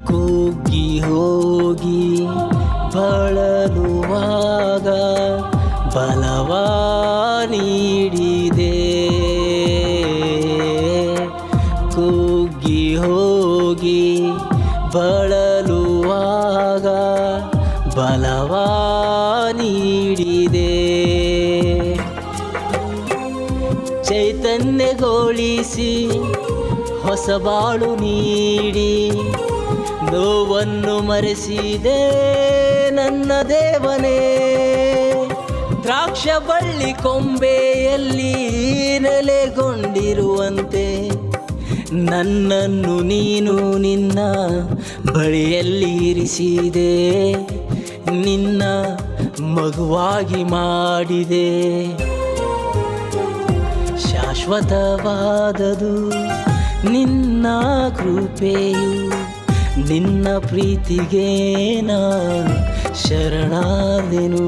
ಕುಗ್ಗಿ ಹೋಗಿ ಬಳಲುವಾಗ ಬಲವ ನೀಡಿದೆ. ಕುಗ್ಗಿ ಹೋಗಿ ಬಳಲುವಾಗ ಬಲವ ನೀಡಿದೆ. ಚೈತನ್ಯಗೊಳಿಸಿ ಹೊಸ ಬಾಳು ನೀಡಿ ನೋವನ್ನು ಮರೆಸಿದೆ ನನ್ನ ದೇವನೇ. ದ್ರಾಕ್ಷ ಬಳ್ಳಿ ಕೊಂಬೆಯಲ್ಲಿ ನೆಲೆಗೊಂಡಿರುವಂತೆ ನನ್ನನ್ನು ನೀನು ನಿನ್ನ ಬಳಿಯಲ್ಲಿ ಇರಿಸಿದೆ. ನಿನ್ನ ಮಗುವಾಗಿ ಮಾಡಿದೆ. ಶಾಶ್ವತವಾದದು ನಿನ್ನ ಕೃಪೆಯು, ನಿನ್ನ ಪ್ರೀತಿಗೆ ನಾ ಶರಣಾದೆನು.